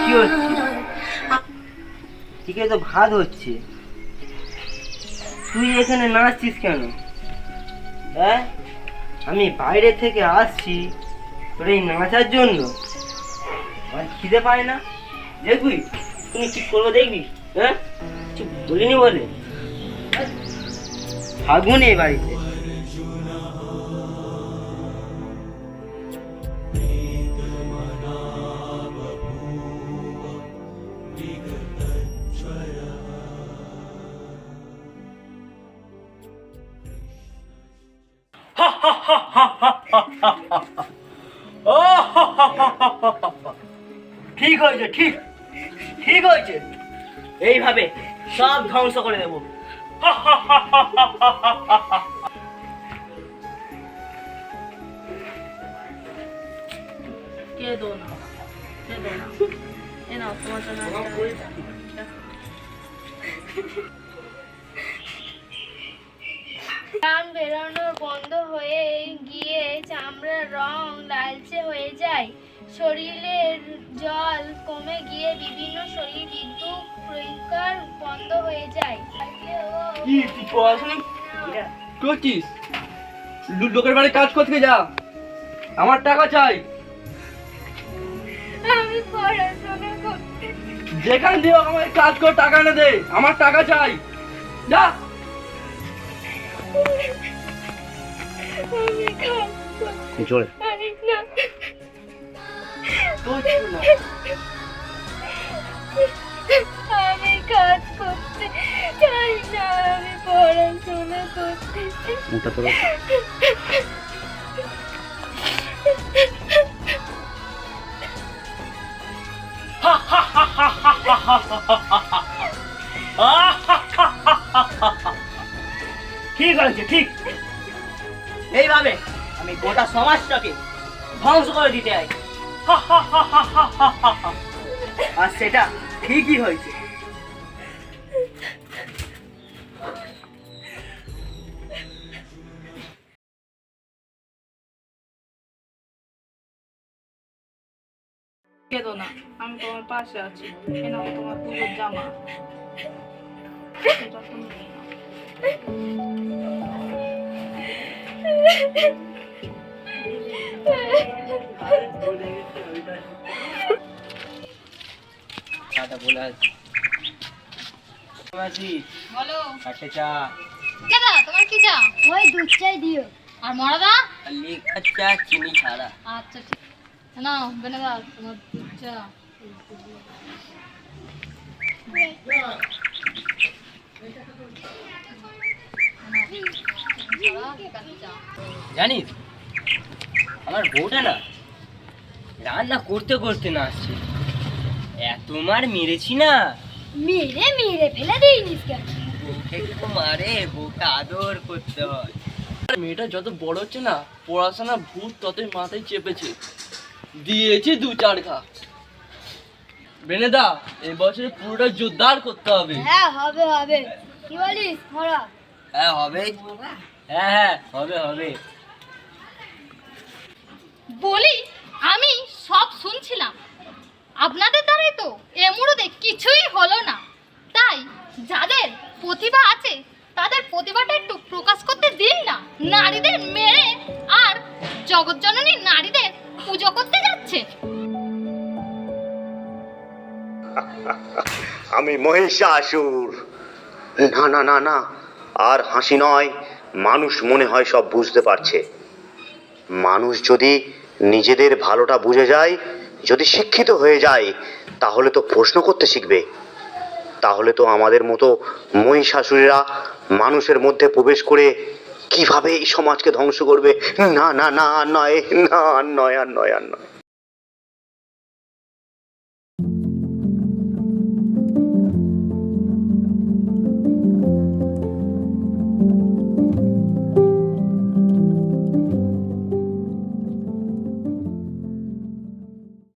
কি হচ্ছে? ঠিক আছে, তো ভাত হচ্ছে, তুই এখানে নাচছিস কেন? হ্যাঁ, আমি বাইরে থেকে আসছি তোর এই নাচার জন্য? আমার খিদে পায় না? দেখবি তুমি ঠিক করবো, দেখবি। হ্যাঁ, কিছু বলিনি বলে থাকবো না এই বাড়িতে। ঠিক হয়েছে, ঠিক ঠিক হয়েছে, এইভাবে সব ধ্বংস করে দেবো। কেঁদো না, কেঁদো না, এ নাও তোমার জন্য ঘাম বেরোনো বন্ধ হয়ে গিয়ে চামড়ার রং লালচে হয়ে যায়, শরীরের জল কমে গিয়ে বিভিন্ন শরীর বিদ্যুৎ প্রকার বন্ধ হয়ে যায়। কি তুই পড়াশোনা করছিস? লোকের বাড়ি কাজ করতে যা, আমার টাকা চাই। আমি পড়াশোনা করতে, যেখান দিয়ে আমাকে কাজ করে টাকা এনে দে, আমার টাকা চাই, যা। আমি কাজ করতে পারি না। আমি কাজ করতে চাই না, আমি পড়াশোনা করতে চাই। ঠিক হয়েছে, ঠিক এইভাবে আমি গোটা সমাজটাকে ধ্বংস করে দিতে চাই। আর সেটা ঠিকই হয়েছে। কেঁদো না, আমি তোমার পাশে আছি। এ নাও তোমার পুজোর জামা, যত্ন নিয়ে নাও। বলো চারটে চা। কেন তোমার কি চা? ওই দুধ চাই দিও। আর মরাদা? লিখা চা, চিনি ছাড়া। আচ্ছা ঠিক। নাও বেনাদা তোমার দুধ চা। জানিস আমার বউটা না রান্না করতে করতে না আসছে, এত মার মেরেছি না। মেরে মেরে ফেলে দিইনিস কেন? বউকে একটু মারে, বউকে আদর করতে হয়। মেয়েটা যত বড় হচ্ছে না, পড়াশোনা ভূত ততই মাথায় চেপেছে। দিয়েছি দু চার ঘা। বেনেদা, এই বছরে পুরোটা জোরদার করতে হবে। হ্যাঁ হবে হবে, কি বলিস মরা? হ্যাঁ হবে, হ্যাঁ হ্যাঁ হবে হবে। বলি আমি সব শুনছিলাম, আপনাদের দ্বারাই তো এ মুহূর্তে কিছুই হলো না। তাই যাদের প্রতিভা আছে তাদের প্রতিভাটা একটু প্রকাশ করতে দিন না। নারীদের মেরে আর জগৎজননী নারীদের পুজো করতে যাচ্ছে। আমি মহিষাসুর। না না না না, আর হাসি নয়। মানুষ মনে হয় সব বুঝতে পারছে। মানুষ যদি নিজেদের ভালোটা বুঝে যায়, যদি শিক্ষিত হয়ে যায়, তাহলে তো প্রশ্ন করতে শিখবে। তাহলে তো আমাদের মতো মহিষাসুরেরা মানুষের মধ্যে প্রবেশ করে কিভাবে এই সমাজকে ধ্বংস করবে। না না না, আর নয়, না আর নয়, আর নয়, আর নয়।